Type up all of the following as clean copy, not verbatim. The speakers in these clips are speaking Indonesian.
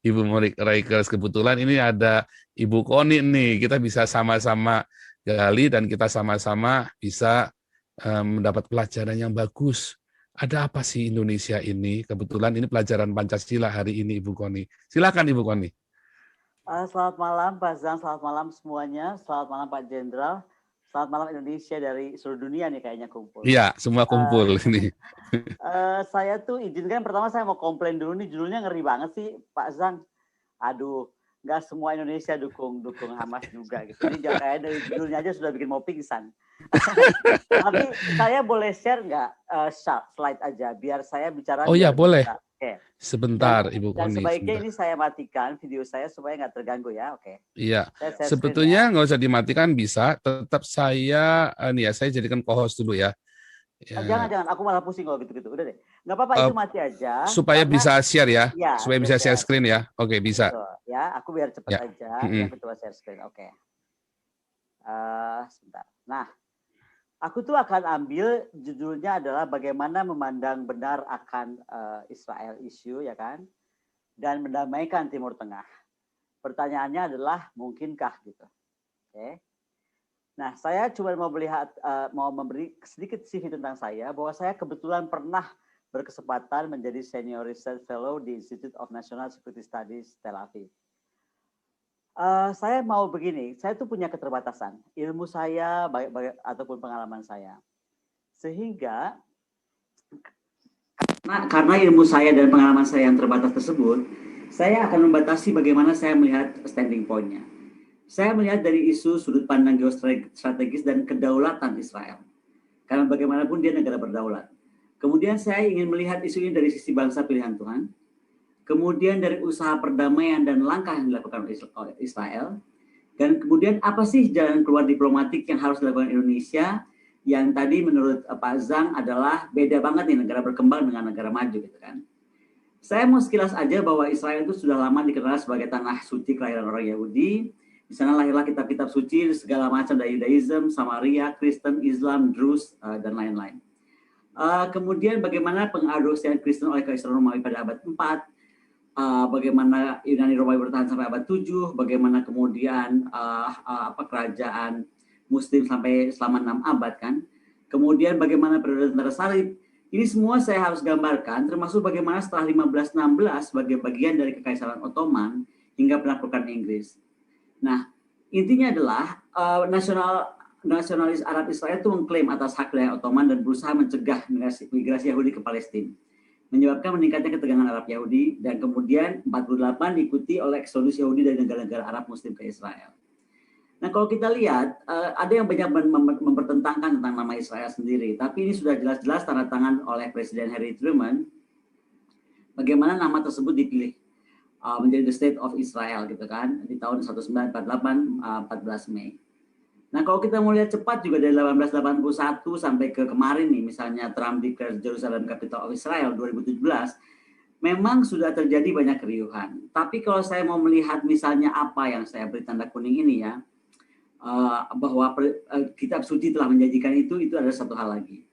Ibu Monik Raikers. Kebetulan ini ada Ibu Koni nih, kita bisa sama-sama gali dan kita sama-sama bisa mendapat pelajaran yang bagus. Ada apa sih Indonesia ini? Kebetulan ini pelajaran Pancasila hari ini, Ibu Koni. Silakan Ibu Koni. Selamat malam Pak Zang, selamat malam semuanya, selamat malam Pak Jenderal, selamat malam Indonesia dari seluruh dunia nih kayaknya kumpul. Iya, semua kumpul ini. Saya tuh izinkan pertama saya mau komplain dulu nih, judulnya ngeri banget sih Pak Zang. Aduh, nggak semua Indonesia dukung Hamas juga gitu. Ini kayak dari judulnya aja sudah bikin mau pingsan. Tapi saya boleh share nggak slide aja biar saya bicara. Oh iya boleh. Oke. Sebentar, Ibu Koni. Dan sebaiknya sebentar. ini saya matikan video saya supaya nggak terganggu ya, oke? Iya, Saya sebetulnya nggak usah dimatikan bisa. Tetap saya saya jadikan co-host dulu ya. Jangan, aku malah pusing kalau gitu-gitu. Udah deh, nggak apa-apa itu mati aja. Supaya bisa share ya, supaya bisa share screen ya. Oke, bisa. Betul, ya, aku biar cepat aja. Aku coba share screen, oke. Sebentar. Nah, aku tuh akan ambil judulnya adalah bagaimana memandang benar akan Israel issue, ya kan? Dan mendamaikan Timur Tengah. Pertanyaannya adalah mungkinkah gitu. Oke. Nah, saya cuma mau memberi sedikit CV tentang saya, bahwa saya kebetulan pernah berkesempatan menjadi Senior Research Fellow di Institute of National Security Studies Tel Aviv. Saya mau begini, saya tuh punya keterbatasan, ilmu saya ataupun pengalaman saya. Sehingga karena ilmu saya dan pengalaman saya yang terbatas tersebut, saya akan membatasi bagaimana saya melihat standing point-nya. Saya melihat dari isu sudut pandang geostrategis dan kedaulatan Israel. Karena bagaimanapun dia negara berdaulat. Kemudian saya ingin melihat isu ini dari sisi bangsa pilihan Tuhan. Kemudian dari usaha perdamaian dan langkah yang dilakukan oleh Israel. Dan kemudian apa sih jalan keluar diplomatik yang harus dilakukan Indonesia, yang tadi menurut Pak Zang adalah beda banget nih negara berkembang dengan negara maju gitu kan. Saya mau sekilas aja bahwa Israel itu sudah lama dikenal sebagai tanah suci kelahiran orang Yahudi. Di sana lahirlah kitab-kitab suci segala macam dari Judaism, Samaria, Kristen, Islam, Druze, dan lain-lain. Kemudian bagaimana pengadopsian Kristen oleh Kaisar Romawi pada abad 4, bagaimana Yunani Romawi bertahan sampai abad 7, bagaimana kemudian kerajaan Muslim sampai selama 6 abad kan. Kemudian bagaimana periode tentara salib. Ini semua saya harus gambarkan, termasuk bagaimana setelah 1516 sebagai bagian dari Kekaisaran Ottoman hingga penaklukan Inggris. Nah, intinya adalah nasionalis Arab Israel itu mengklaim atas hak wilayah Ottoman dan berusaha mencegah migrasi Yahudi ke Palestina, menyebabkan meningkatnya ketegangan Arab Yahudi, dan kemudian 48 diikuti oleh eksodus Yahudi dari negara-negara Arab Muslim ke Israel. Nah, kalau kita lihat, ada yang banyak mempertentangkan tentang nama Israel sendiri, tapi ini sudah jelas-jelas tanda tangan oleh Presiden Harry Truman, bagaimana nama tersebut dipilih menjadi the State of Israel gitu kan di tahun 1948 14 Mei. Nah, kalau kita mau lihat cepat juga dari 1881 sampai ke kemarin nih, misalnya Trump declare Jerusalem Capital of Israel 2017, memang sudah terjadi banyak keriuhan. Tapi kalau saya mau melihat misalnya apa yang saya beri tanda kuning ini ya, bahwa kitab suci telah menjanjikan itu adalah satu hal lagi.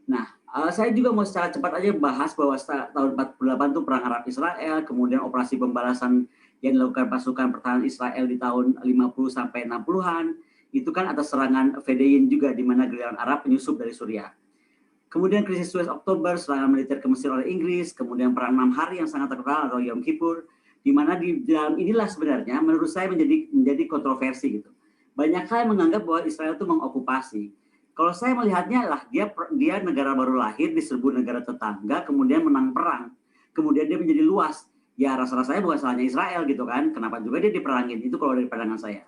Nah, saya juga mau secara cepat aja bahas bahwa tahun 48 itu perang Arab Israel, kemudian operasi pembalasan yang dilakukan pasukan pertahanan Israel di tahun 50 sampai 60-an, itu kan atas serangan Fedayeen juga di mana giliran Arab menyusup dari Suriah. Kemudian krisis Suez Oktober, serangan militer ke Mesir oleh Inggris, kemudian perang 6 hari yang sangat terkenal atau Yom Kippur, di mana di dalam inilah sebenarnya menurut saya menjadi kontroversi gitu. Banyak hal menganggap bahwa Israel itu mengokupasi. Kalau saya melihatnya lah dia negara baru lahir di serbu negara tetangga, kemudian menang perang, kemudian dia menjadi luas. Ya rasa-rasanya bukan salahnya Israel gitu kan. Kenapa juga dia diperangin? Itu kalau dari pandangan saya.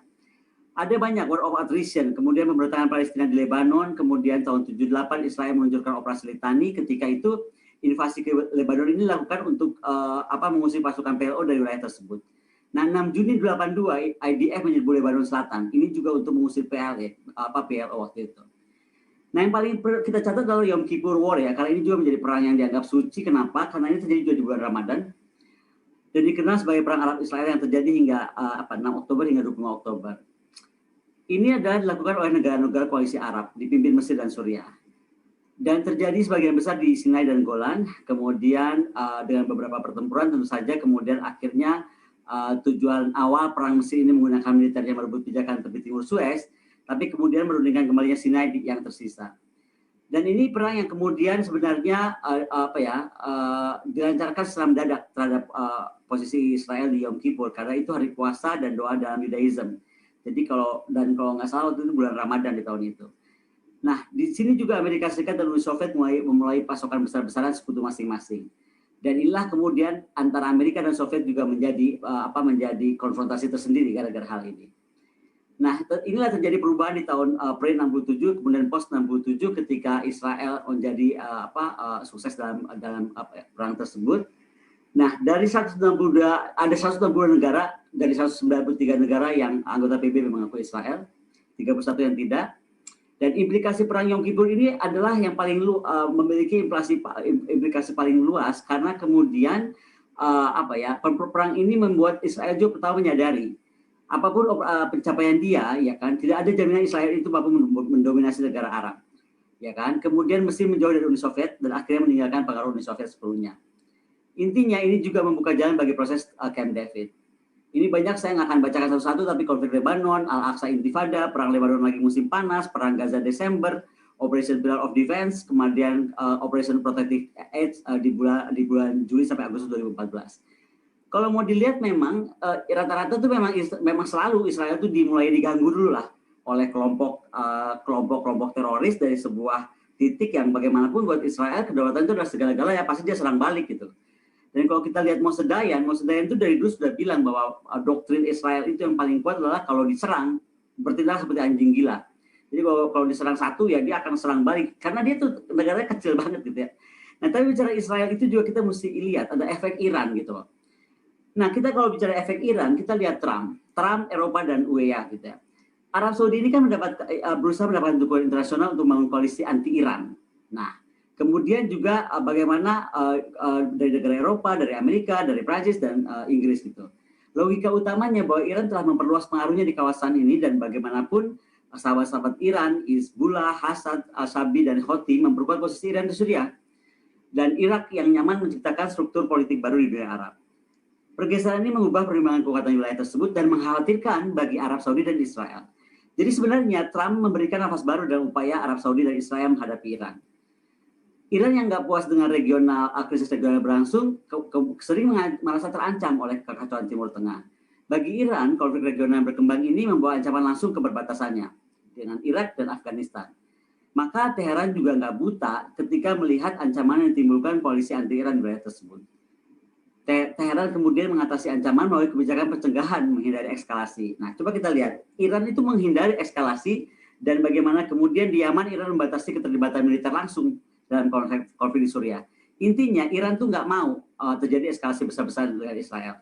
Ada banyak war of attrition, kemudian pemberontakan Palestina di Lebanon, kemudian tahun 78 Israel meluncurkan operasi Litani. Ketika itu invasi ke Lebanon ini dilakukan untuk mengusir pasukan PLO dari wilayah tersebut. Nah, 6 Juni 82 IDF menyerbu Lebanon Selatan. Ini juga untuk mengusir PLO waktu itu. Nah, yang paling kita catat adalah Yom Kippur War ya. Karena ini juga menjadi perang yang dianggap suci. Kenapa? Karena ini terjadi juga di bulan Ramadan. Dan dikenal sebagai perang Arab Israel yang terjadi hingga 6 Oktober hingga 25 Oktober. Ini adalah dilakukan oleh negara-negara koalisi Arab, dipimpin Mesir dan Suriah. Dan terjadi sebagian besar di Sinai dan Golan. Kemudian dengan beberapa pertempuran tentu saja kemudian akhirnya tujuan awal perang Mesir ini menggunakan militer yang merebut pijakan tepi timur Suez, tapi kemudian menurunkan kembalinya Sinai yang tersisa. Dan ini perang yang kemudian sebenarnya dilancarkan secara mendadak terhadap posisi Israel di Yom Kippur, karena itu hari puasa dan doa dalam Judaism. Jadi kalau nggak salah waktu itu bulan Ramadan di tahun itu. Nah, di sini juga Amerika Serikat dan Uni Soviet memulai pasokan besar-besaran sekutu masing-masing. Dan inilah kemudian antara Amerika dan Soviet juga menjadi konfrontasi tersendiri gara-gara hal ini. Nah, inilah terjadi perubahan di tahun pre-67 kemudian post-67 ketika Israel menjadi sukses dalam perang tersebut. Nah, dari 162 ada 160 negara dari 193 negara yang anggota PBB mengakui Israel, 31 yang tidak. Dan implikasi perang Yom Kippur ini adalah yang paling memiliki implikasi paling luas karena kemudian perang ini membuat Israel juga pertama menyadari apapun pencapaian dia, ya kan, tidak ada jaminan Israel itu mampu mendominasi negara Arab, ya kan. Kemudian Mesir menjauh dari Uni Soviet dan akhirnya meninggalkan pengaruh Uni Soviet sepenuhnya. Intinya ini juga membuka jalan bagi proses Camp David. Ini banyak saya nggak akan bacakan satu-satu, tapi konflik Lebanon, Al-Aqsa Intifada, perang Lebanon lagi musim panas, perang Gaza Desember, Operation Pillar of Defense, kemudian Operation Protective Edge di bulan Juli sampai Agustus 2014. Kalau mau dilihat memang rata-rata itu memang selalu Israel itu dimulai diganggu dulu lah oleh kelompok teroris dari sebuah titik yang bagaimanapun buat Israel kedaulatan itu adalah segala-galanya, pasti dia serang balik gitu. Dan kalau kita lihat Moshe Dayan itu dari dulu sudah bilang bahwa doktrin Israel itu yang paling kuat adalah kalau diserang bertindak seperti anjing gila. Jadi kalau diserang satu ya dia akan serang balik karena dia tuh negaranya kecil banget gitu ya. Nah, tapi bicara Israel itu juga kita mesti lihat ada efek Iran gitu loh. Nah, kita kalau bicara efek Iran, kita lihat Trump, Eropa dan UEA gitu ya. Arab Saudi ini kan berusaha mendapatkan dukungan internasional untuk membangun koalisi anti Iran. Nah, kemudian juga bagaimana dari negara Eropa, dari Amerika, dari Prancis dan Inggris gitu. Logika utamanya bahwa Iran telah memperluas pengaruhnya di kawasan ini dan bagaimanapun sahabat-sahabat Iran, Hizbullah, Hasad, Asabi dan Houthi memperkuat posisi Iran di Suriah. Dan Irak yang nyaman menciptakan struktur politik baru di dunia Arab. Pergeseran ini mengubah perimbangan kekuatan wilayah tersebut dan mengkhawatirkan bagi Arab Saudi dan Israel. Jadi sebenarnya Trump memberikan nafas baru dalam upaya Arab Saudi dan Israel menghadapi Iran. Iran yang nggak puas dengan krisis regional berlangsung, sering merasa terancam oleh kekacauan Timur Tengah. Bagi Iran, konflik regional yang berkembang ini membawa ancaman langsung ke perbatasannya dengan Irak dan Afghanistan. Maka Teheran juga nggak buta ketika melihat ancaman yang ditimbulkan koalisi anti-Iran di wilayah tersebut. Teheran kemudian mengatasi ancaman melalui kebijakan pencegahan menghindari eskalasi. Nah, coba kita lihat, Iran itu menghindari eskalasi dan bagaimana kemudian di Yaman Iran membatasi keterlibatan militer langsung dalam konflik di Suriah. Intinya Iran tuh nggak mau terjadi eskalasi besar-besaran dengan Israel.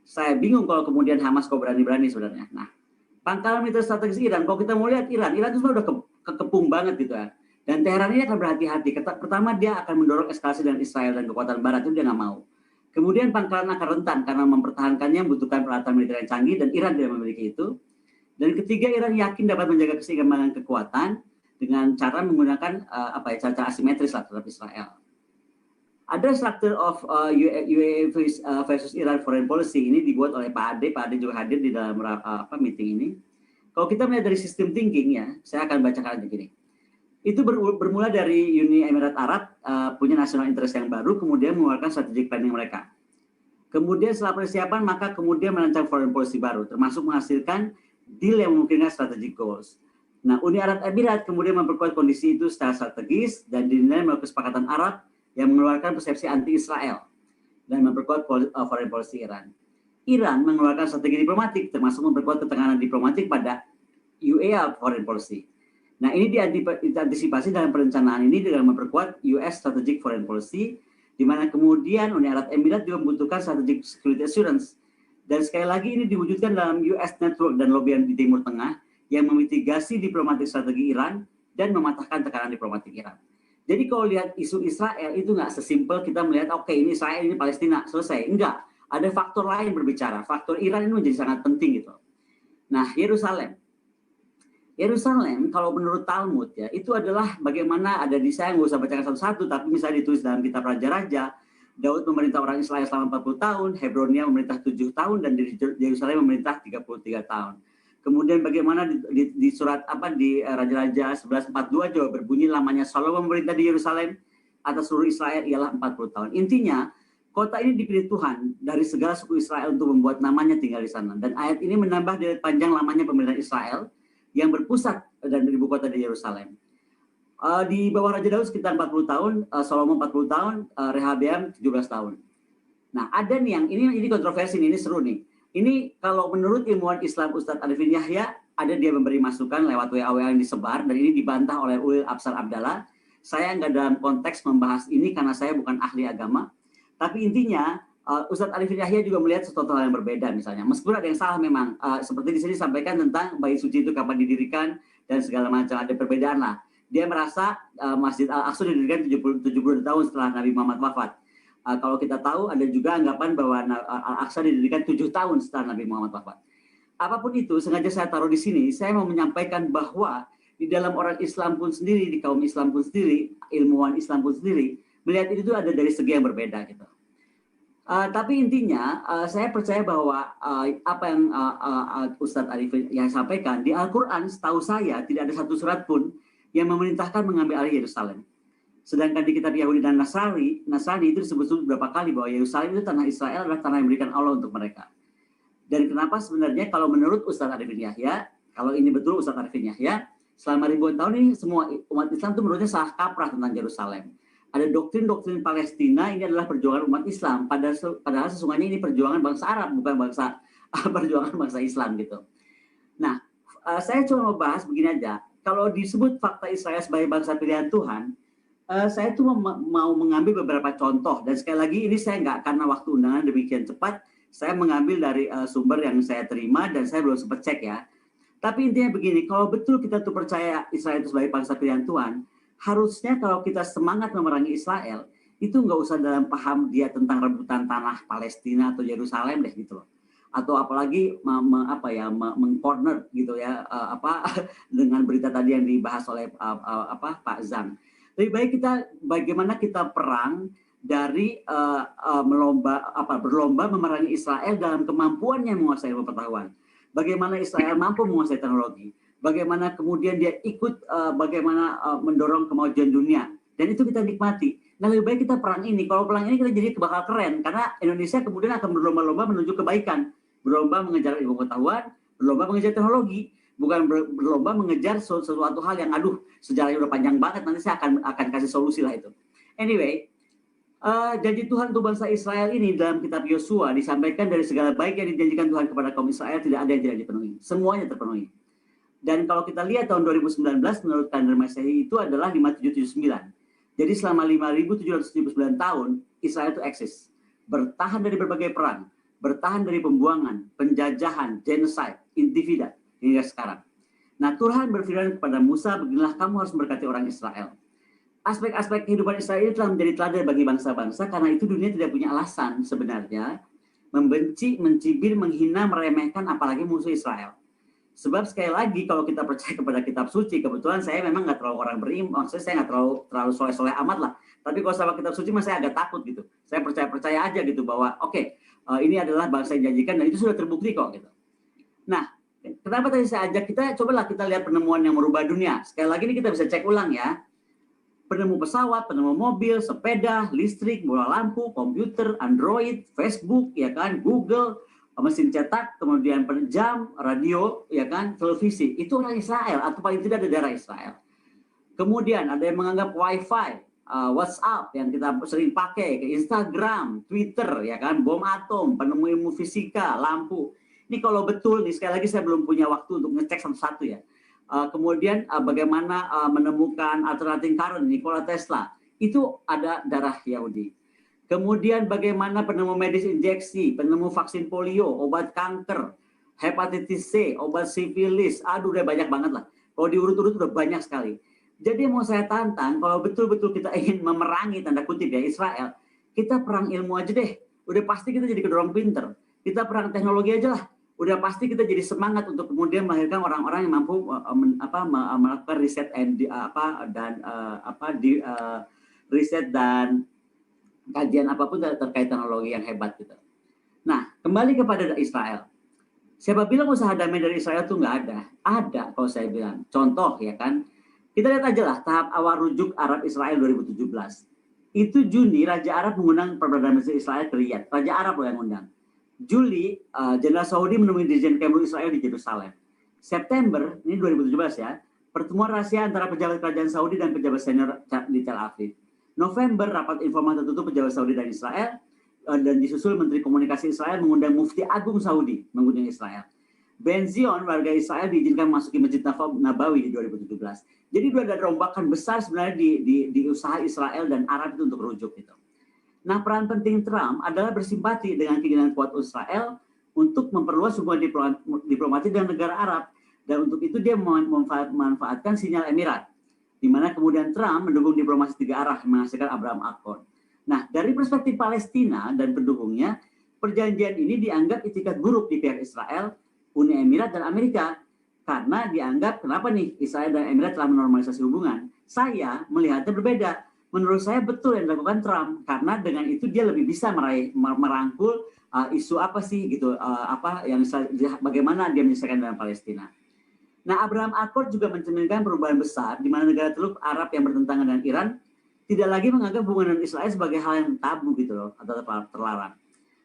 Saya bingung kalau kemudian Hamas kok berani-berani sebenarnya. Nah, pangkalan militer strategis Iran, kalau kita mau lihat Iran itu sudah kekepung banget gitu ya. Dan Teheran ini akan berhati-hati. Pertama dia akan mendorong eskalasi dengan Israel dan kekuatan Barat itu dia nggak mau. Kemudian pangkalan akan rentan karena mempertahankannya membutuhkan peralatan militer yang canggih dan Iran tidak memiliki itu. Dan ketiga, Iran yakin dapat menjaga keseimbangan kekuatan dengan cara menggunakan cara asimetris terhadap Israel. Ada structure of UAE versus Iran foreign policy ini dibuat oleh Pak Ade. Pak Ade juga hadir di dalam meeting ini. Kalau kita melihat dari sistem thinking ya, saya akan bacakan begini. Itu bermula dari Uni Emirat Arab punya national interest yang baru, kemudian mengeluarkan strategic planning mereka. Kemudian setelah persiapan, maka kemudian merancang foreign policy baru, termasuk menghasilkan deal yang memungkinkan strategic goals. Nah, Uni Arab Emirat kemudian memperkuat kondisi itu secara strategis dan dinilai melalui kesepakatan Arab yang mengeluarkan persepsi anti-Israel dan memperkuat foreign policy Iran. Iran mengeluarkan strategi diplomatik, termasuk memperkuat ketegangan diplomatik pada UAE foreign policy. Nah, ini diantisipasi dalam perencanaan ini dengan memperkuat US Strategic Foreign Policy, di mana kemudian Uni Arab Emirat juga membutuhkan Strategic Security Assurance. Dan sekali lagi ini diwujudkan dalam US Network dan lobbyan di Timur Tengah yang memitigasi diplomatik strategi Iran dan mematahkan tekanan diplomatik Iran. Jadi kalau lihat isu Israel itu nggak sesimpel kita melihat oke, ini Israel, ini Palestina, selesai. Enggak, ada faktor lain berbicara. Faktor Iran ini menjadi sangat penting gitu. Nah, Yerusalem kalau menurut Talmud ya itu adalah bagaimana ada di saya nggak usah bacakan satu-satu tapi misalnya ditulis dalam kitab Raja-Raja Daud memerintah orang Israel selama 40 tahun, Hebronia memerintah 7 tahun, dan di Yerusalem memerintah 33 tahun. Kemudian bagaimana di surat di Raja-Raja 11:42 juga berbunyi lamanya Salomo memerintah di Yerusalem atas seluruh Israel ialah 40 tahun. Intinya, kota ini dipilih Tuhan dari segala suku Israel untuk membuat namanya tinggal di sana. Dan ayat ini menambah deret panjang lamanya pemerintahan Israel yang berpusat dan ibu kota di Yerusalem. Di bawah Raja Daud sekitar 40 tahun, Salomo 40 tahun, Rehabeam 17 tahun. Nah, ada nih yang ini kontroversi nih, ini seru nih. Ini kalau menurut ilmuwan Islam Ustadz Arifin Yahya, ada dia memberi masukan lewat WA yang disebar, dan ini dibantah oleh Ulil Absar Abdallah. Saya nggak dalam konteks membahas ini karena saya bukan ahli agama. Tapi intinya, Ustadz Arifin Yahya juga melihat sesuatu hal yang berbeda misalnya. Meskipun ada yang salah memang, seperti di sini disampaikan tentang bayi suci itu kapan didirikan, dan segala macam, ada perbedaan lah. Dia merasa Masjid Al-Aqsa didirikan 70 tahun setelah Nabi Muhammad wafat. Kalau kita tahu ada juga anggapan bahwa Al-Aqsa didirikan 7 tahun setelah Nabi Muhammad wafat. Apapun itu, sengaja saya taruh di sini, saya mau menyampaikan bahwa di dalam orang Islam pun sendiri, di kaum Islam pun sendiri, ilmuwan Islam pun sendiri, melihat itu ada dari segi yang berbeda gitu. Tapi intinya, saya percaya bahwa apa yang Ustadz Arifin yang sampaikan, di Al-Quran setahu saya tidak ada satu surat pun yang memerintahkan mengambil alih Yerusalem. Sedangkan di kitab Yahudi dan Nasrani itu disebut beberapa kali bahwa Yerusalem itu tanah Israel adalah tanah yang diberikan Allah untuk mereka. Dan kenapa sebenarnya kalau menurut Ustadz Arifin Yahya, kalau ini betul Ustadz Arifin Yahya, selama ribuan tahun ini semua umat Islam itu menurutnya salah kaprah tentang Yerusalem. Ada doktrin-doktrin Palestina, ini adalah perjuangan umat Islam, padahal sesungguhnya ini perjuangan bangsa Arab, bukan perjuangan bangsa Islam gitu. Nah, saya cuma mau bahas begini aja. Kalau disebut fakta Israel sebagai bangsa pilihan Tuhan, saya cuma mau mengambil beberapa contoh. Dan sekali lagi ini saya nggak, karena waktu undangan demikian cepat, saya mengambil dari sumber yang saya terima dan saya belum sempat cek ya. Tapi intinya begini, kalau betul kita tuh percaya Israel itu sebagai bangsa pilihan Tuhan, harusnya kalau kita semangat memerangi Israel, itu nggak usah dalam paham dia tentang rebutan tanah Palestina atau Yerusalem deh gitu loh. Atau apalagi mengcorner gitu ya, dengan berita tadi yang dibahas oleh Pak Zam. Lebih baik bagaimana kita perang dari berlomba memerangi Israel dalam kemampuannya menguasai pengetahuan. Bagaimana Israel mampu menguasai teknologi. Bagaimana kemudian dia ikut mendorong kemajuan dunia. Dan itu kita nikmati. Nah, lebih baik kita perang ini. Kalau perang ini kita jadi bakal keren. Karena Indonesia kemudian akan berlomba-lomba menuju kebaikan. Berlomba mengejar ilmu pengetahuan, berlomba mengejar teknologi, bukan berlomba mengejar sesuatu hal yang sejarahnya udah panjang banget, nanti saya akan kasih solusi lah itu. Anyway, janji Tuhan untuk bangsa Israel ini dalam kitab Yosua disampaikan dari segala baik yang dijanjikan Tuhan kepada kaum Israel tidak ada yang tidak dipenuhi, semuanya terpenuhi. Dan kalau kita lihat tahun 2019 menurut kalender Masehi itu adalah 5779. Jadi selama 5779 tahun Israel itu eksis, bertahan dari berbagai perang, bertahan dari pembuangan, penjajahan, genocide, intifida hingga sekarang. Nah, Tuhan berfirman kepada Musa, beginilah kamu harus memberkati orang Israel. Aspek-aspek kehidupan Israel telah menjadi teladan bagi bangsa-bangsa karena itu dunia tidak punya alasan sebenarnya membenci, mencibir, menghina, meremehkan apalagi musuh Israel. Sebab sekali lagi kalau kita percaya kepada kitab suci, kebetulan saya memang nggak terlalu orang beriman, maksudnya saya nggak terlalu soleh-soleh amat lah. Tapi kalau sama kitab suci saya agak takut gitu. Saya percaya aja gitu bahwa ini adalah bangsa yang dijanjikan dan itu sudah terbukti kok gitu. Nah, kenapa tadi saya ajak cobalah kita lihat penemuan yang merubah dunia. Sekali lagi ini kita bisa cek ulang ya. Penemu pesawat, penemu mobil, sepeda, listrik, bola lampu, komputer, Android, Facebook, ya kan, Google, mesin cetak, kemudian jam, radio, ya kan, televisi. Itu orang Israel atau paling tidak ada darah Israel. Kemudian ada yang menganggap Wi-Fi, WhatsApp yang kita sering pakai, ke Instagram, Twitter, ya kan, bom atom, penemu ilmu fisika, lampu. Ini kalau betul, nih sekali lagi saya belum punya waktu untuk ngecek satu-satu ya. Kemudian bagaimana menemukan alternating current, Nikola Tesla, itu ada darah Yahudi. Kemudian bagaimana penemu medis injeksi, penemu vaksin polio, obat kanker, hepatitis C, obat sifilis, udah banyak banget lah. Kalau diurut-urut udah banyak sekali. Jadi mau saya tantang, kalau betul-betul kita ingin memerangi, tanda kutip ya, Israel, kita perang ilmu aja deh. Udah pasti kita jadi kedorong pinter. Kita perang teknologi aja lah. Udah pasti kita jadi semangat untuk kemudian melahirkan orang-orang yang mampu melakukan riset riset dan kajian apapun terkait teknologi yang hebat gitu. Nah, kembali kepada Israel. Siapa bilang usaha damai dari Israel itu nggak ada? Ada kalau saya bilang. Contoh ya kan, kita lihat aja lah tahap awal rujuk Arab Israel 2017. Itu Juni Raja Arab mengundang Perdana Menteri Israel ke Riyadh. Raja Arab loh yang undang. Juli, Jenderal Saudi menemui Dirjen Kemlu Israel di Yerusalem. September, ini 2017 ya, pertemuan rahasia antara pejabat kerajaan Saudi dan pejabat senior di Tel Aviv. November, rapat informal tertutup pejabat Saudi dan Israel, dan disusul Menteri Komunikasi Israel mengundang Mufti Agung Saudi mengunjungi Israel. Ben Zion, warga Israel, diizinkan memasuki Masjid Nabawi di 2017. Jadi sudah ada rombakan besar sebenarnya di usaha Israel dan Arab itu untuk rujuk gitu. Nah, peran penting Trump adalah bersimpati dengan keinginan kuat Israel untuk memperluas hubungan diplomatik dengan negara Arab. Dan untuk itu dia memanfaatkan sinyal Emirat, di mana kemudian Trump mendukung diplomasi tiga arah menghasilkan Abraham Accord. Nah, dari perspektif Palestina dan pendukungnya, perjanjian ini dianggap itikat buruk di pihak Israel, Uni Emirat, dan Amerika. Karena dianggap, kenapa nih Israel dan Emirat telah menormalisasi hubungan? Saya melihatnya berbeda. Menurut saya betul yang dilakukan Trump, karena dengan itu dia lebih bisa merangkul isu apa sih gitu, bagaimana dia menyelesaikan dalam Palestina. Nah, Abraham Accord juga mencerminkan perubahan besar di mana negara Teluk Arab yang bertentangan dengan Iran tidak lagi menganggap hubungan dengan Israel sebagai hal yang tabu gitu loh, atau terlarang.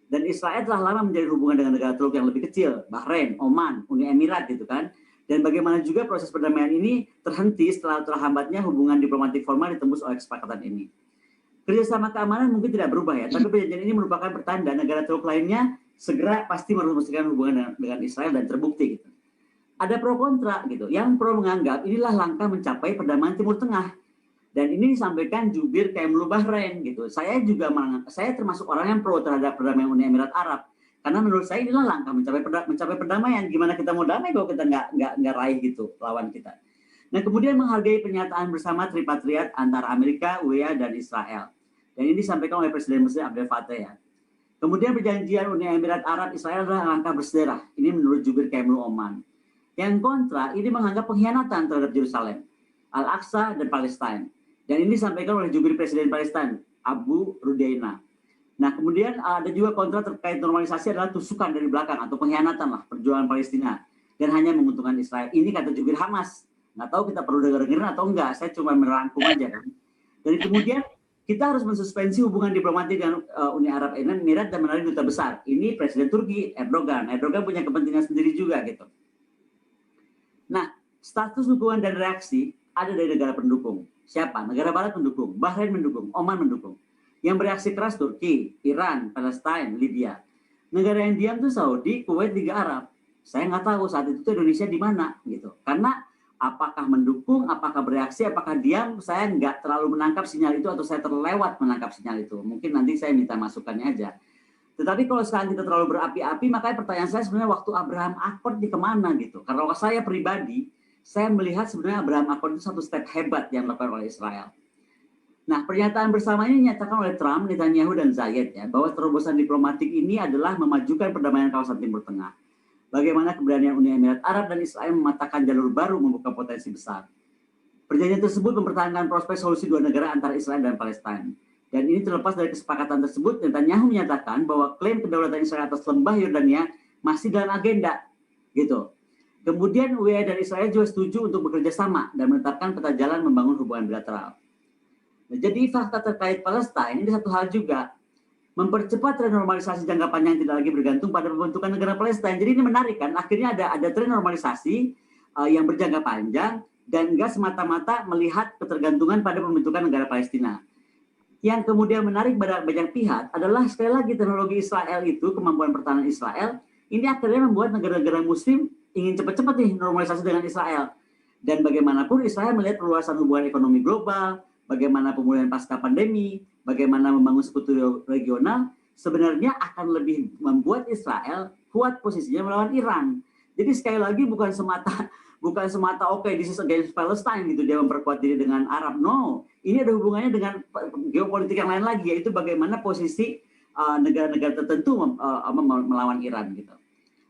Dan Israel telah lama menjadi hubungan dengan negara Teluk yang lebih kecil, Bahrain, Oman, Uni Emirat gitu kan. Dan bagaimana juga proses perdamaian ini terhenti setelah terhambatnya hubungan diplomatik formal ditembus oleh kesepakatan ini. Kerjasama keamanan mungkin tidak berubah ya, tapi perjanjian ini merupakan pertanda negara Teluk lainnya segera pasti merumuskan hubungan dengan Israel dan terbukti gitu. Ada pro kontra gitu. Yang pro menganggap inilah langkah mencapai perdamaian Timur Tengah. Dan ini disampaikan jubir Kemlu Bahrain gitu. Saya termasuk orang yang pro terhadap perdamaian Uni Emirat Arab. Karena menurut saya inilah langkah mencapai perdamaian. Gimana kita mau damai kalau kita nggak raih gitu lawan kita. Nah, kemudian menghargai pernyataan bersama tripartit antara Amerika, UEA, dan Israel. Dan ini disampaikan oleh Presiden Mesir Abdel Fattah ya. Kemudian perjanjian Uni Emirat Arab Israel adalah langkah bersejarah. Ini menurut jubir Kemlu Oman. Yang kontra, ini menganggap pengkhianatan terhadap Yerusalem, Al-Aqsa, dan Palestina. Dan ini disampaikan oleh jubir Presiden Palestina, Abu Rudaina. Nah, kemudian ada juga kontra terkait normalisasi adalah tusukan dari belakang atau pengkhianatan lah perjuangan Palestina dan hanya menguntungkan Israel. Ini kata jubir Hamas. Nggak tahu kita perlu dengerin atau enggak. Saya cuma merangkum aja kan. Dan kemudian kita harus mensuspensi hubungan diplomatik dengan Uni Arab Emirat dan menarik duta besar. Ini Presiden Turki Erdogan. Erdogan punya kepentingan sendiri juga gitu. Nah, status dukungan dan reaksi ada dari negara pendukung. Siapa? Negara Barat mendukung, Bahrain mendukung, Oman mendukung. Yang bereaksi keras Turki, Iran, Palestina, Libya. Negara yang diam itu Saudi, Kuwait, Liga Arab. Saya nggak tahu saat itu Indonesia di mana gitu. Karena apakah mendukung, apakah bereaksi, apakah diam, saya nggak terlalu menangkap sinyal itu atau saya terlewat menangkap sinyal itu. Mungkin nanti saya minta masukannya aja. Tetapi kalau sekarang kita terlalu berapi-api, makanya pertanyaan saya sebenarnya waktu Abraham Accord di kemana gitu. Karena kalau saya pribadi, saya melihat sebenarnya Abraham Accord itu satu step hebat yang dilakukan oleh Israel. Nah, pernyataan bersama ini dinyatakan oleh Trump, Netanyahu, dan Zayed ya, bahwa terobosan diplomatik ini adalah memajukan perdamaian kawasan Timur Tengah. Bagaimana keberanian Uni Emirat Arab dan Israel mematahkan jalur baru membuka potensi besar. Perjanjian tersebut mempertahankan prospek solusi dua negara antara Israel dan Palestina. Dan ini terlepas dari kesepakatan tersebut, Netanyahu menyatakan bahwa klaim kedaulatan Israel atas lembah Yordania masih dalam agenda, gitu. Kemudian UEA dan Israel juga setuju untuk bekerja sama dan menetapkan peta jalan membangun hubungan bilateral. Nah, jadi fakta terkait Palestina ini satu hal juga, mempercepat tren normalisasi jangka panjang tidak lagi bergantung pada pembentukan negara Palestina. Jadi ini menarik kan, akhirnya ada tren normalisasi yang berjangka panjang dan enggak semata-mata melihat ketergantungan pada pembentukan negara Palestina. Yang kemudian menarik pada banyak pihak adalah sekali lagi teknologi Israel itu, kemampuan pertahanan Israel, ini akhirnya membuat negara-negara muslim ingin cepat-cepat nih normalisasi dengan Israel. Dan bagaimanapun Israel melihat perluasan hubungan ekonomi global, bagaimana pemulihan pasca pandemi, bagaimana membangun sekutu regional, sebenarnya akan lebih membuat Israel kuat posisinya melawan Iran. Jadi sekali lagi bukan semata oke, this is against Palestine gitu, dia memperkuat diri dengan Arab. No, ini ada hubungannya dengan geopolitik yang lain lagi, yaitu bagaimana posisi negara-negara tertentu melawan Iran gitu.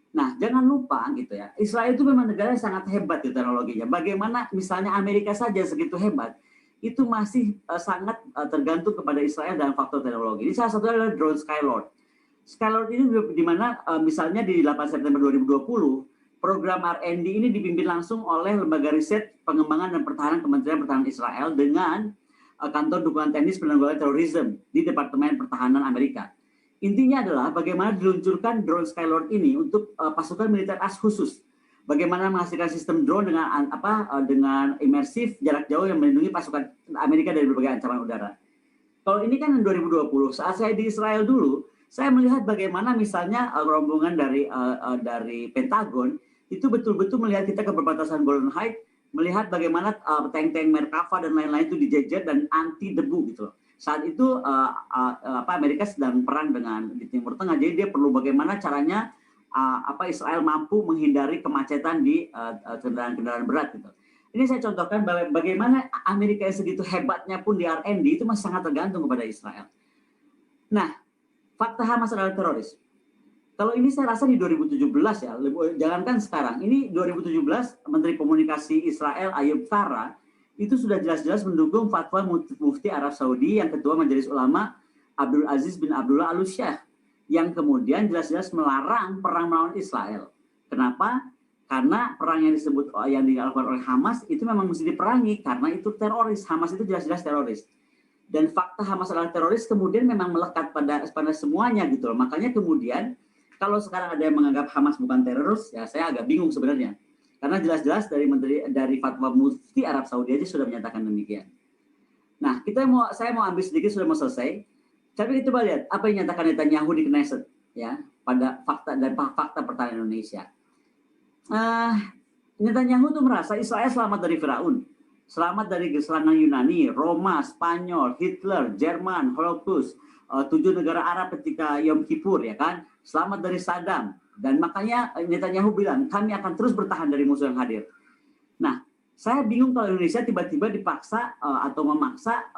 Nah, jangan lupa gitu ya, Israel itu memang negara yang sangat hebat di teknologinya. Bagaimana misalnya Amerika saja segitu hebat, itu masih sangat tergantung kepada Israel dalam faktor teknologi. Ini salah satunya adalah drone Skylord. Skylord ini di mana misalnya di 8 September 2020, program R&D ini dipimpin langsung oleh Lembaga Riset Pengembangan dan Pertahanan Kementerian Pertahanan Israel dengan Kantor Dukungan Teknis Penanggulangan Terorisme di Departemen Pertahanan Amerika. Intinya adalah bagaimana diluncurkan drone Skylord ini untuk pasukan militer as khusus. Bagaimana menghasilkan sistem drone dengan imersif jarak jauh yang melindungi pasukan Amerika dari berbagai ancaman udara. Kalau ini kan 2020, saat saya di Israel dulu, saya melihat bagaimana misalnya rombongan dari Pentagon itu betul-betul melihat kita ke perbatasan Golden Heights, melihat bagaimana tank-tank Merkava dan lain-lain itu dijejer dan anti debu gitu loh. Saat itu Amerika sedang perang di Timur Tengah, jadi dia perlu bagaimana caranya Israel mampu menghindari kemacetan di kendaraan-kendaraan berat gitu. Ini saya contohkan bagaimana Amerika yang segitu hebatnya pun di R&D itu masih sangat tergantung kepada Israel. Nah, fakta Hamas adalah teroris. Kalau ini saya rasa di 2017 ya, jangankan sekarang. Ini 2017 Menteri Komunikasi Israel Ayub Tara itu sudah jelas-jelas mendukung fatwa Mufti Arab Saudi yang ketua Majelis Ulama Abdul Aziz bin Abdullah Al-Syekh yang kemudian jelas-jelas melarang perang melawan Israel. Kenapa? Karena perang yang dilakukan oleh Hamas itu memang mesti diperangi karena itu teroris. Hamas itu jelas-jelas teroris. Dan fakta Hamas adalah teroris kemudian memang melekat pada semuanya gitu loh. Makanya kemudian kalau sekarang ada yang menganggap Hamas bukan teroris, ya saya agak bingung sebenarnya. Karena jelas-jelas dari fatwa Mufti Arab Saudi aja sudah menyatakan demikian. Nah, saya mau ambil sedikit, sudah mau selesai. Tapi kita lihat apa yang nyatakan Netanyahu di Knesset ya pada fakta pertahanan Indonesia. Netanyahu itu merasa Israel selamat dari Firaun, selamat dari serangan Yunani, Roma, Spanyol, Hitler, Jerman, Holocaust, 7 negara Arab ketika Yom Kippur ya kan, selamat dari Saddam, dan makanya Netanyahu bilang kami akan terus bertahan dari musuh yang hadir. Nah, saya bingung kalau Indonesia tiba-tiba dipaksa atau memaksa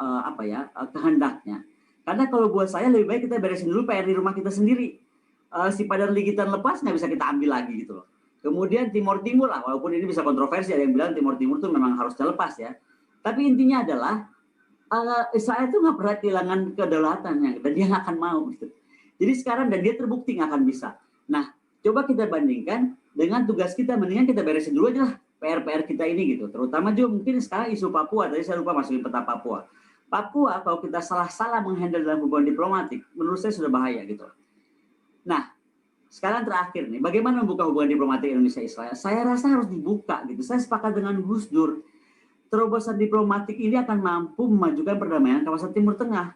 kehendaknya. Karena kalau buat saya lebih baik kita beresin dulu PR di rumah kita sendiri. Si padan ligitan lepas nggak bisa kita ambil lagi gitu loh. Kemudian Timur lah, walaupun ini bisa kontroversi, ada yang bilang Timur itu memang harus terlepas ya. Tapi intinya adalah Israel itu nggak pernah kehilangan kedaulatannya dan dia nggak akan mau gitu. Jadi sekarang dan dia terbukti nggak akan bisa. Nah, coba kita bandingkan dengan tugas kita, mendingan kita beresin dulu aja lah PR kita ini gitu. Terutama juga mungkin sekarang isu Papua, tadi saya lupa masukin peta Papua. Papua kalau kita salah menghandle dalam hubungan diplomatik, menurut saya sudah bahaya gitu. Nah, sekarang terakhir nih, bagaimana membuka hubungan diplomatik Indonesia-Israel? Saya rasa harus dibuka gitu. Saya sepakat dengan Gus Dur. Terobosan diplomatik ini akan mampu memajukan perdamaian kawasan Timur Tengah.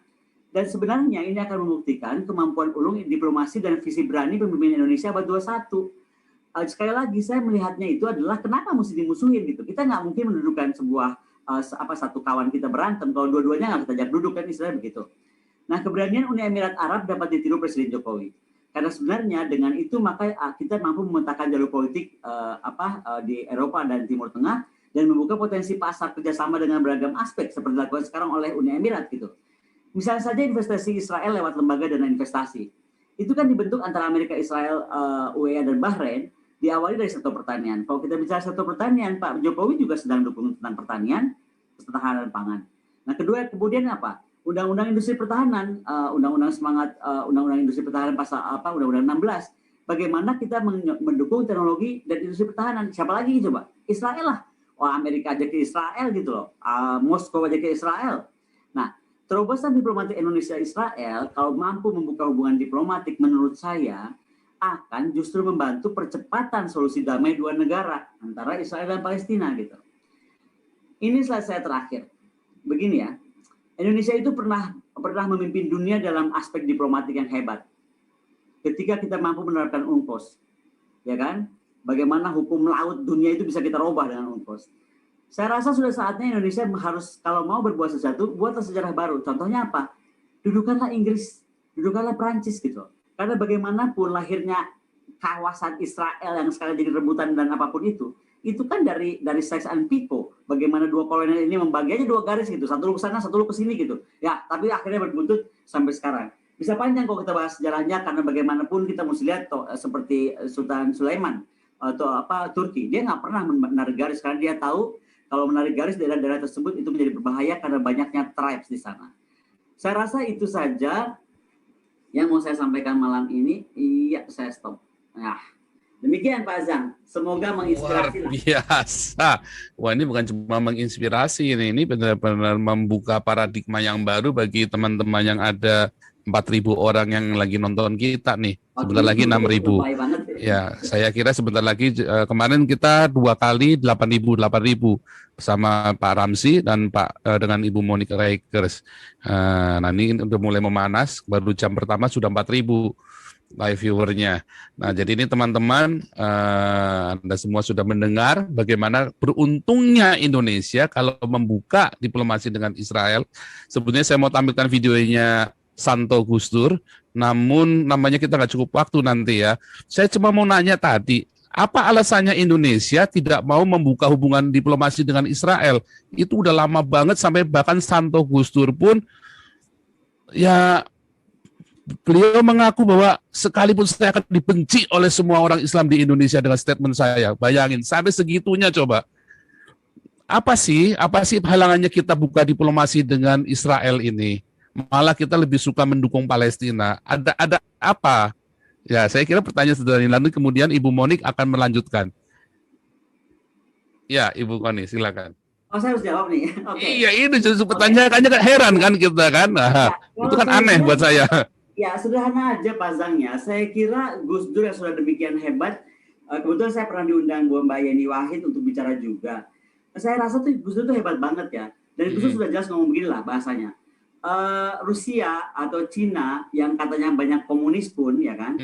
Dan sebenarnya ini akan membuktikan kemampuan ulung diplomasi dan visi berani pemimpin Indonesia abad 21. Sekali lagi saya melihatnya itu adalah kenapa mesti dimusuhin gitu. Kita nggak mungkin mendudukan sebuah satu kawan kita berantem kalau dua-duanya nggak kita ajak duduk kan, istilahnya begitu. Nah, keberanian Uni Emirat Arab dapat ditiru Presiden Jokowi. Karena sebenarnya dengan itu maka kita mampu memetakan jalur politik di Eropa dan Timur Tengah dan membuka potensi pasar kerjasama dengan beragam aspek seperti dilakukan sekarang oleh Uni Emirat gitu. Misalnya saja investasi Israel lewat lembaga dana investasi. Itu kan dibentuk antara Amerika, Israel, UEA dan Bahrain, diawali dari sektor pertanian. Kalau kita bicara sektor pertanian, Pak Jokowi juga sedang dukung tentang pertanian, pertahanan pangan. Nah, kemudian apa? Undang-undang industri pertahanan, undang-undang industri pertahanan pasal Undang-undang 16. Bagaimana kita mendukung teknologi dan industri pertahanan? Siapa lagi coba? Israel lah. Oh, Amerika aja ke Israel gitu loh. Moskow aja ke Israel. Nah, terobosan diplomatik Indonesia-Israel kalau mampu membuka hubungan diplomatik menurut saya akan justru membantu percepatan solusi damai dua negara antara Israel dan Palestina gitu. Ini slide saya terakhir. Begini ya, Indonesia itu pernah memimpin dunia dalam aspek diplomatik yang hebat. Ketika kita mampu menerapkan UNCLOS, ya kan? Bagaimana hukum laut dunia itu bisa kita robah dengan UNCLOS. Saya rasa sudah saatnya Indonesia harus kalau mau berbuat sesuatu, buatlah sejarah baru. Contohnya apa? Dudukanlah Inggris, dudukanlah Prancis gitu. Karena bagaimanapun lahirnya kawasan Israel yang sekarang jadi rebutan dan apapun itu kan dari Sykes and Picot. Bagaimana dua kolonial ini membaginya dua garis gitu, satu lu ke sana, satu lu ke sini gitu. Ya, tapi akhirnya berbuntut sampai sekarang. Bisa panjang kalau kita bahas sejarahnya karena bagaimanapun kita mesti lihat seperti Sultan Sulaiman atau Turki, dia nggak pernah menarik garis karena dia tahu kalau menarik garis daerah-daerah tersebut itu menjadi berbahaya karena banyaknya tribes di sana. Saya rasa itu saja yang mau saya sampaikan malam ini. Iya, saya stop. Nah, demikian Pak Azang. Semoga menginspirasi. Luar biasa. Wah, ini bukan cuma menginspirasi, ini benar-benar membuka paradigma yang baru bagi teman-teman yang ada 4.000 orang yang lagi nonton kita nih. Sebentar lagi 6.000. Ya, saya kira sebentar lagi, kemarin kita 2 kali 8.000 bersama Pak Ramzi dan dengan Ibu Monica Reikers. Nah, ini udah mulai memanas, baru jam pertama sudah 4.000 live viewernya. Nah, jadi ini teman-teman, Anda semua sudah mendengar bagaimana beruntungnya Indonesia kalau membuka diplomasi dengan Israel. Sebetulnya saya mau tampilkan videonya Santo Gusdur, namun namanya kita nggak cukup waktu nanti ya. Saya cuma mau nanya tadi, apa alasannya Indonesia tidak mau membuka hubungan diplomasi dengan Israel? Itu udah lama banget, sampai bahkan Santo Gusdur pun ya beliau mengaku bahwa sekalipun saya akan dibenci oleh semua orang Islam di Indonesia dengan statement saya. Bayangin, sampai segitunya coba. Apa sih halangannya kita buka diplomasi dengan Israel ini? Malah kita lebih suka mendukung Palestina. Ada apa? Ya, saya kira pertanyaan sederhana. Nanti kemudian Ibu Monik akan melanjutkan. Ya, Ibu Koni, silakan. Oh, saya harus jawab nih. Okay. Iya, ini justru pertanyaannya kan heran kan kita kan. Nah, ya, itu kan aneh buat saya. Ya, sederhana aja Pak Zangnya. Saya kira Gus Dur yang sudah demikian hebat. Kebetulan saya pernah diundang Mbak Yeni Wahid untuk bicara juga. Saya rasa tuh Gus Dur tuh hebat banget ya. Dan Gus Dur sudah jelas ngomong beginilah bahasanya. Rusia atau Cina yang katanya banyak komunis pun ya kan,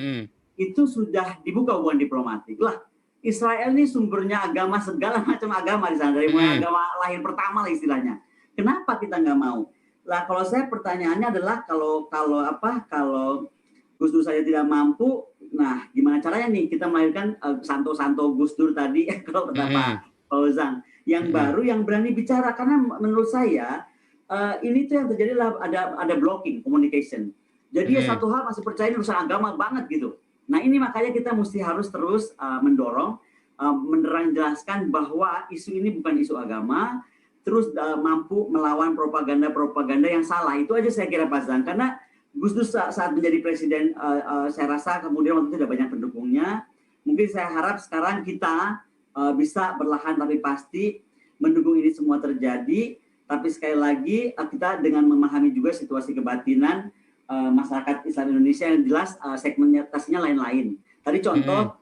itu sudah dibuka hubungan diplomatik lah. Israel ini sumbernya agama, segala macam agama di sana, dari mulai agama lahir pertama lah istilahnya. Kenapa kita nggak mau? Lah kalau saya pertanyaannya adalah kalau Gus Dur saja tidak mampu, nah gimana caranya nih kita melahirkan Santo Gus Dur tadi kalau kata Pak Fauzan yang baru yang berani bicara, karena menurut saya ini tuh yang terjadi adalah ada blocking communication. Jadi satu hal masih percaya ini urusan agama banget gitu. Nah ini makanya kita mesti harus terus mendorong, menerang jelaskan bahwa isu ini bukan isu agama, terus mampu melawan propaganda yang salah. Itu aja saya kira Pak Zan. Karena Gus Dur saat menjadi presiden, saya rasa kemudian waktu itu tidak banyak pendukungnya. Mungkin saya harap sekarang kita bisa perlahan tapi pasti mendukung ini semua terjadi. Tapi sekali lagi kita dengan memahami juga situasi kebatinan masyarakat Islam Indonesia yang jelas segmentasinya lain-lain. Tadi contoh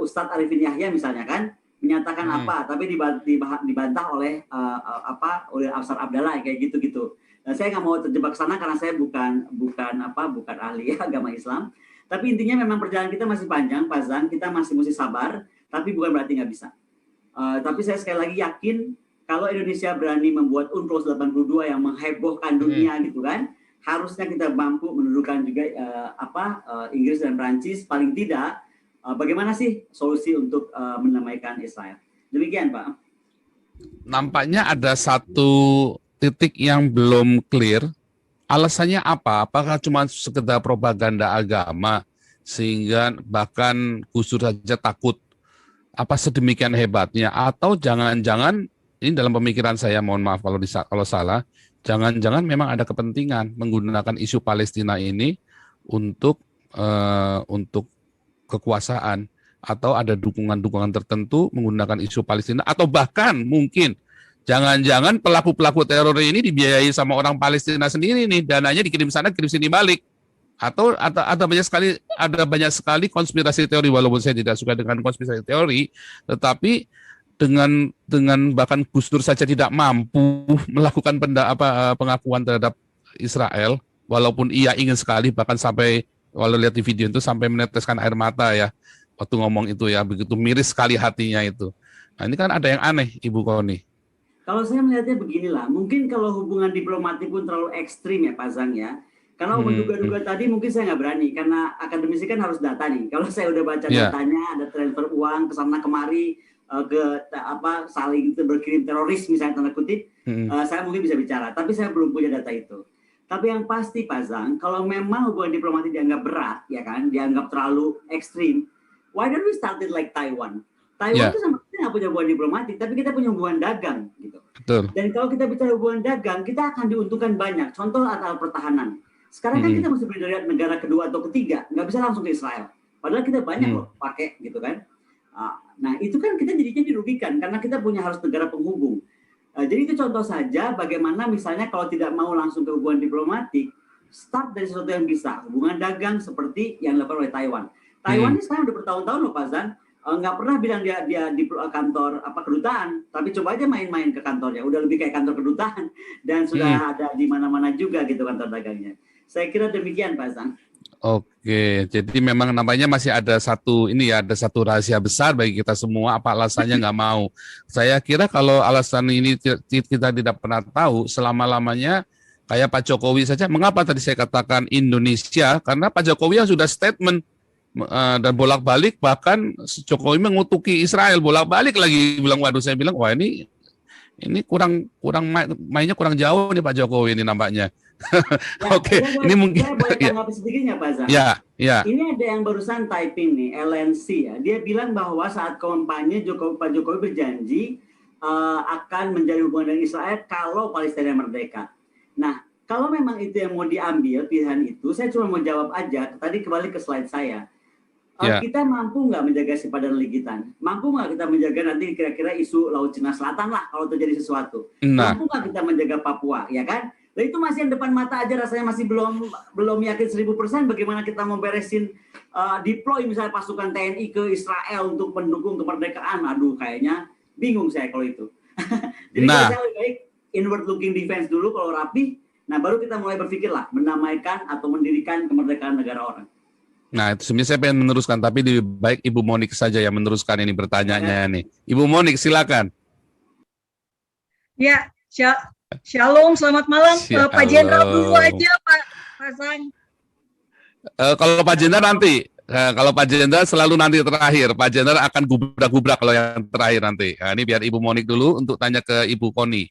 Ustadz Arifin Yahya misalnya kan menyatakan apa, tapi dibantah oleh oleh Afsar Abdallah kayak gitu-gitu. Nah, saya nggak mau terjebak sana karena saya bukan ahli agama Islam. Tapi intinya memang perjalanan kita masih panjang, Pak Zan. Kita masih mesti sabar, tapi bukan berarti nggak bisa. Tapi saya sekali lagi yakin kalau Indonesia berani membuat UNCLOS 82 yang menghebohkan dunia gitu kan, harusnya kita mampu mendudukan juga Inggris dan Prancis paling tidak. Bagaimana sih solusi untuk mendamaikan Israel? Demikian Pak. Nampaknya ada satu titik yang belum clear. Alasannya apa? Apakah cuma sekedar propaganda agama sehingga bahkan Gus Dur saja takut? Apa sedemikian hebatnya? Atau jangan-jangan ini dalam pemikiran saya, mohon maaf kalau salah, jangan-jangan memang ada kepentingan menggunakan isu Palestina ini untuk kekuasaan, atau ada dukungan-dukungan tertentu menggunakan isu Palestina, atau bahkan mungkin jangan-jangan pelaku-pelaku teror ini dibiayai sama orang Palestina sendiri nih, dananya dikirim sana, kirim sini balik. Atau ada banyak sekali konspirasi teori, walaupun saya tidak suka dengan konspirasi teori, tetapi dengan bahkan Gus Dur saja tidak mampu melakukan pengakuan terhadap Israel, walaupun ia ingin sekali, bahkan sampai walau lihat di video itu sampai meneteskan air mata ya waktu ngomong itu ya, begitu miris sekali hatinya itu. Nah ini kan ada yang aneh, Ibu Koni. Kalau saya melihatnya beginilah, mungkin kalau hubungan diplomatik pun terlalu ekstrim ya Pak Zang ya. Karena menduga-duga tadi mungkin saya nggak berani, karena akademisi kan harus data nih. Kalau saya udah baca datanya, ada transfer uang ke sana kemari, saling berkirim teroris misalnya tanda kutip, saya mungkin bisa bicara, tapi saya belum punya data itu. Tapi yang pasti Pak Zang, kalau memang hubungan diplomatik dianggap berat, ya kan, dianggap terlalu ekstrim, why don't we start it like Taiwan? Taiwan itu sama kita nggak punya hubungan diplomatik, tapi kita punya hubungan dagang. Gitu. Betul. Dan kalau kita bicara hubungan dagang, kita akan diuntungkan banyak. Contoh antara pertahanan. Sekarang kan kita mesti beli dari negara kedua atau ketiga, nggak bisa langsung ke Israel. Padahal kita banyak loh pakai gitu kan. Nah itu kan kita jadinya dirugikan karena kita punya harus negara penghubung. Jadi itu contoh saja bagaimana misalnya kalau tidak mau langsung ke hubungan diplomatik, start dari sesuatu yang bisa. Hubungan dagang seperti yang dilakukan oleh Taiwan. Taiwan ini sekarang udah bertahun-tahun loh Pak Zan, nggak pernah bilang dia di kantor kedutaan, tapi coba aja main-main ke kantornya, udah lebih kayak kantor kedutaan dan sudah ada di mana-mana juga gitu kantor dagangnya. Saya kira demikian Pak Zan. Oke, jadi memang namanya masih ada satu ada satu rahasia besar bagi kita semua. Apa alasannya nggak mau? Saya kira kalau alasan ini kita tidak pernah tahu selama-lamanya. Kayak Pak Jokowi saja. Mengapa tadi saya katakan Indonesia? Karena Pak Jokowi yang sudah statement dan bolak-balik, bahkan Jokowi mengutuki Israel bolak-balik lagi bilang, waduh, saya bilang, wah ini kurang mainnya kurang jauh nih Pak Jokowi ini nampaknya. Ya, Oke, ini mungkin saya boleh tanggapi sedikitnya Pak Zan. Ya. Ini ada yang barusan typing nih, LNC ya. Dia bilang bahwa saat kampanye Pak Jokowi berjanji akan menjadi hubungan dengan Israel kalau Palestina merdeka. Nah, kalau memang itu yang mau diambil pilihan itu, saya cuma mau jawab aja. Tadi kembali ke slide saya. Kita mampu nggak menjaga sepadan likitan? Mampu nggak kita menjaga nanti kira-kira isu Laut Cina Selatan lah kalau terjadi sesuatu? Mampu nggak kita menjaga Papua, ya kan? Nah itu masih yang depan mata aja rasanya masih belum yakin 1000% bagaimana kita mau beresin deploy misalnya pasukan TNI ke Israel untuk mendukung kemerdekaan. Aduh kayaknya bingung saya kalau itu. Jadi saya lebih baik inward looking defense dulu kalau rapi. Nah baru kita mulai berpikir lah menamaikan atau mendirikan kemerdekaan negara orang. Nah, itu sebenarnya saya pengen meneruskan, tapi lebih baik Ibu Monik saja yang meneruskan ini bertanya-nya nih. Ibu Monik, silakan. Ya, Shalom, selamat malam. Pak Jenderal dulu aja, Pak Zan. Kalau Pak Jenderal nanti, kalau Pak Jenderal selalu nanti terakhir. Pak Jenderal akan gubrak-gubrak kalau yang terakhir nanti. Nah, ini biar Ibu Monik dulu untuk tanya ke Ibu Koni.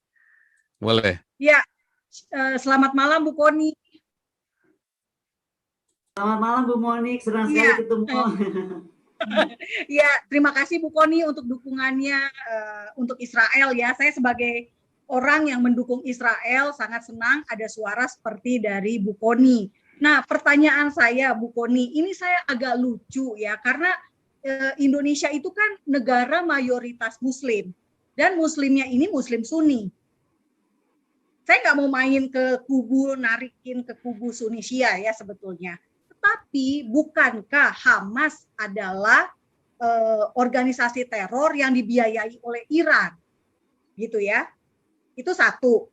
Boleh? Ya, selamat malam Bu Koni. Selamat malam Bu Monik, senang sekali ketemu. Ya, terima kasih Bu Koni untuk dukungannya untuk Israel ya. Saya sebagai orang yang mendukung Israel sangat senang ada suara seperti dari Bu Koni. Nah, pertanyaan saya Bu Koni, ini saya agak lucu ya karena Indonesia itu kan negara mayoritas Muslim dan Muslimnya ini Muslim Sunni. Saya nggak mau main ke kubu, narikin ke kubu Sunni Syiah ya sebetulnya. Tapi bukankah Hamas adalah organisasi teror yang dibiayai oleh Iran? Gitu ya. Itu satu.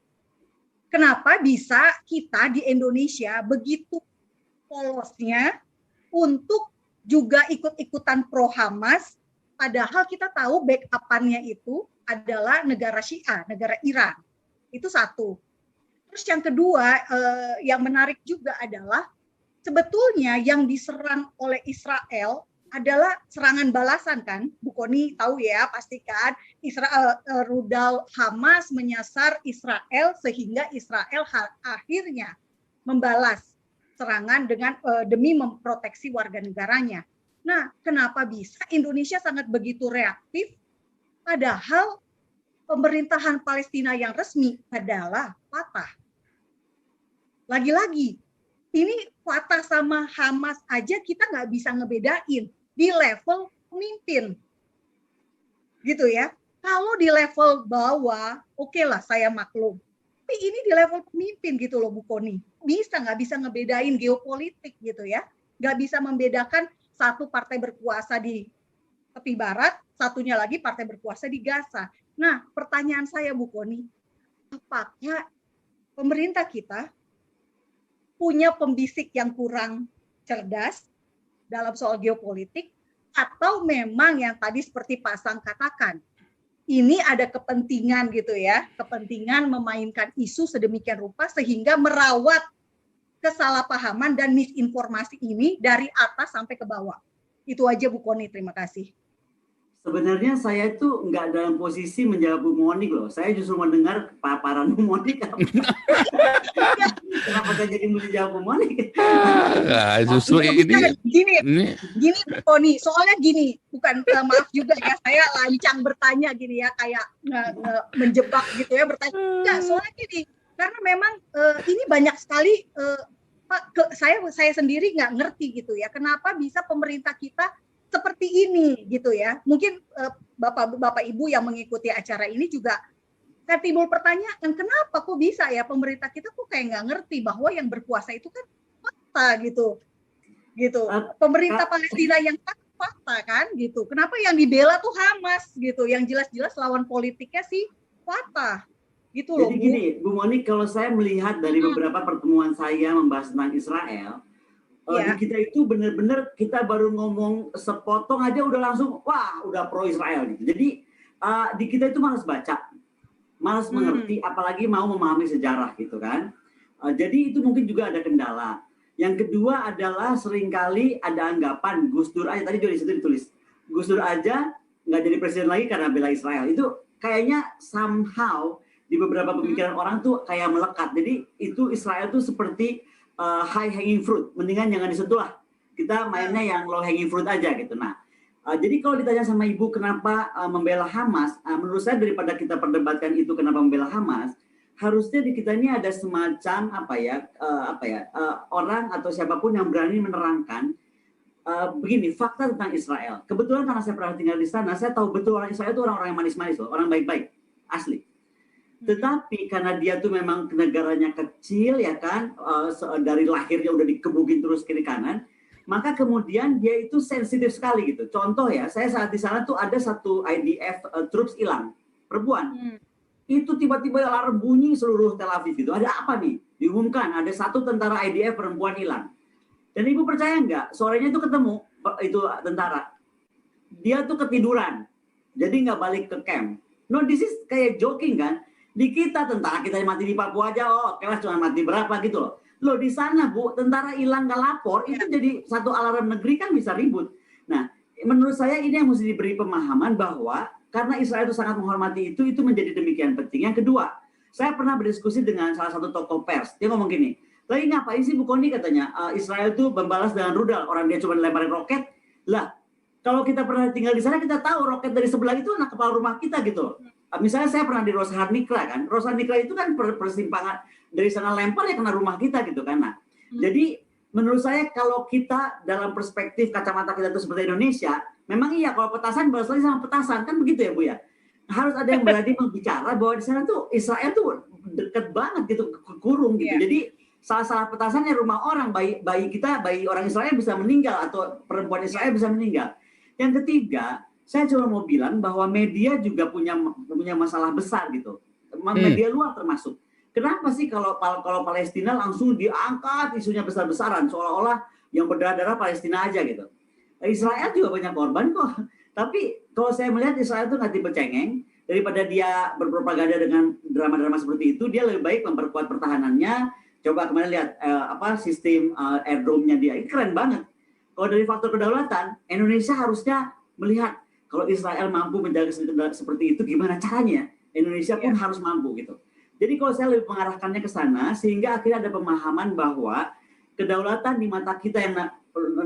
Kenapa bisa kita di Indonesia begitu polosnya untuk juga ikut-ikutan pro Hamas, padahal kita tahu backup-annya itu adalah negara Syiah, negara Iran. Itu satu. Terus yang kedua, yang menarik juga adalah sebetulnya yang diserang oleh Israel adalah serangan balasan kan, Bu Koni tahu ya pastikan rudal Hamas menyasar Israel sehingga Israel akhirnya membalas serangan dengan demi memproteksi warga negaranya. Nah, kenapa bisa Indonesia sangat begitu reaktif padahal pemerintahan Palestina yang resmi adalah Fatah. Lagi-lagi ini Fatah sama Hamas aja kita nggak bisa ngebedain di level pemimpin, gitu ya. Kalau di level bawah, oke lah saya maklum. Tapi ini di level pemimpin gitu loh Bu Koni. Nggak bisa ngebedain geopolitik gitu ya. Nggak bisa membedakan satu partai berkuasa di tepi barat, satunya lagi partai berkuasa di Gaza. Nah pertanyaan saya Bu Koni, apakah pemerintah kita punya pembisik yang kurang cerdas dalam soal geopolitik, atau memang yang tadi seperti Pak Sang katakan, ini ada kepentingan gitu ya, kepentingan memainkan isu sedemikian rupa sehingga merawat kesalahpahaman dan misinformasi ini dari atas sampai ke bawah. Itu aja Bu Koni, terima kasih. Sebenarnya saya itu nggak dalam posisi menjawab Bu Monik loh. Saya justru mendengar paparan Bu Monik. Kenapa saya jadi mesti jawab Bu Monik? Nah, justru Bukan, ini gini Bu Koni, soalnya gini, bukan maaf juga ya, saya lancang bertanya gini ya, kayak menjebak gitu ya bertanya. Enggak, soalnya gini, karena memang ini banyak sekali Pak, saya sendiri nggak ngerti gitu ya, kenapa bisa pemerintah kita seperti ini gitu ya. Mungkin Bapak Ibu yang mengikuti acara ini juga saya timbul pertanyaan, kenapa kok bisa ya pemerintah kita kok kayak nggak ngerti bahwa yang berkuasa itu kan fakta gitu. Pemerintah Palestina yang fakta kan gitu. Kenapa yang dibela tuh Hamas gitu, yang jelas-jelas lawan politiknya sih Fatah. Gitu loh. Jadi gini, Bu Monik, kalau saya melihat dari beberapa pertemuan saya membahas tentang Israel, di kita itu benar-benar kita baru ngomong sepotong aja udah langsung wah udah pro Israel gitu. Jadi di kita itu malas baca, malas mengerti, apalagi mau memahami sejarah gitu kan. Jadi itu mungkin juga ada kendala. Yang kedua adalah seringkali ada anggapan Gus Dur aja, tadi juga di situ ditulis Gus Dur aja nggak jadi presiden lagi karena bela Israel. Itu kayaknya somehow di beberapa pemikiran orang tuh kayak melekat. Jadi itu Israel tuh seperti high hanging fruit, mendingan jangan disentuh lah. Kita mainnya yang low hanging fruit aja gitu. Nah, jadi kalau ditanya sama Ibu kenapa membela Hamas, menurut saya daripada kita perdebatkan itu kenapa membela Hamas, harusnya di kita ini ada semacam orang atau siapapun yang berani menerangkan begini fakta tentang Israel. Kebetulan karena saya pernah tinggal di sana, saya tahu betul orang Israel itu orang-orang yang manis-manis loh, orang baik-baik, asli. Tetapi karena dia tuh memang negaranya kecil ya kan, dari lahirnya udah dikebukin terus kiri kanan, maka kemudian dia itu sensitif sekali gitu. Contoh ya, saya saat di sana tuh ada satu IDF troops hilang, perempuan. Itu tiba-tiba alarm bunyi seluruh Tel Aviv gitu. Ada apa nih? Diumumkan ada satu tentara IDF perempuan hilang. Dan Ibu percaya nggak? Sorenya itu ketemu itu tentara. Dia tuh ketiduran, jadi nggak balik ke camp. No, this is kayak joking kan? Di kita tentara kita mati di Papua aja, kelas cuma mati berapa gitu loh. Loh di sana Bu, tentara hilang nggak lapor, itu jadi satu alarm negeri kan bisa ribut. Nah, menurut saya ini yang mesti diberi pemahaman bahwa karena Israel itu sangat menghormati itu menjadi demikian penting. Yang kedua, saya pernah berdiskusi dengan salah satu tokoh pers. Dia ngomong gini, lagi ngapain sih Bu Koni katanya, Israel itu membalas dengan rudal, orang dia cuma lemparin roket. Lah, kalau kita pernah tinggal di sana, kita tahu roket dari sebelah itu anak kepala rumah kita gitu. Misalnya saya pernah di Roshan Nikra kan, Roshan Nikra itu kan persimpangan dari sana lempar ya kena rumah kita gitu kan. Nah, jadi menurut saya kalau kita dalam perspektif kacamata kita itu seperti Indonesia, memang iya kalau petasan balas lagi sama petasan kan begitu ya Bu ya. Harus ada yang berani membicara bahwa di sana tuh Israel tuh deket banget gitu, kurung gitu. Jadi salah petasannya rumah orang, bayi kita, bayi orang Israel bisa meninggal atau perempuan Israel bisa meninggal. Yang ketiga, saya cuma mau bilang bahwa media juga punya masalah besar gitu. Media luar termasuk. Kenapa sih kalau Palestina langsung diangkat isunya besar-besaran seolah-olah yang berdarah-darah Palestina aja gitu. Israel juga banyak korban kok. Tapi kalau saya melihat Israel itu nggak tipe cengeng, daripada dia berpropaganda dengan drama-drama seperti itu, dia lebih baik memperkuat pertahanannya. Coba kemarin lihat sistem airdrome-nya dia, ini keren banget. Kalau dari faktor kedaulatan, Indonesia harusnya melihat kalau Israel mampu menjaga seperti itu, gimana caranya? Indonesia pun harus mampu gitu. Jadi kalau saya lebih mengarahkannya ke sana, sehingga akhirnya ada pemahaman bahwa kedaulatan di mata kita yang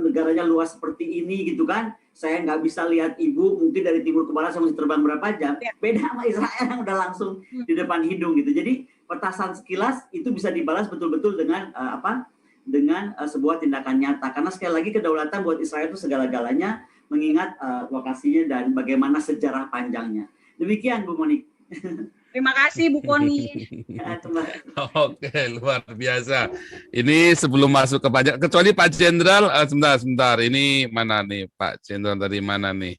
negaranya luas seperti ini gitu kan, saya nggak bisa lihat Ibu mungkin dari timur ke barat saya mesti terbang berapa jam, beda sama Israel yang udah langsung di depan hidung gitu. Jadi petasan sekilas itu bisa dibalas betul-betul dengan dengan sebuah tindakan nyata. Karena sekali lagi kedaulatan buat Israel itu segala-galanya, mengingat lokasinya dan bagaimana sejarah panjangnya. Demikian Bu Monik. Terima kasih Bu Koni. Oke, luar biasa. Ini sebelum masuk ke pajak, kecuali Pak Jenderal, sebentar. Ini mana nih Pak Jenderal tadi mana nih?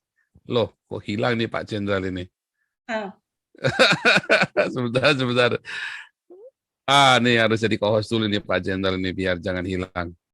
Loh, kok hilang nih Pak Jenderal ini? Sebentar. Nih harus jadi co-host dulu nih Pak Jenderal ini biar jangan hilang.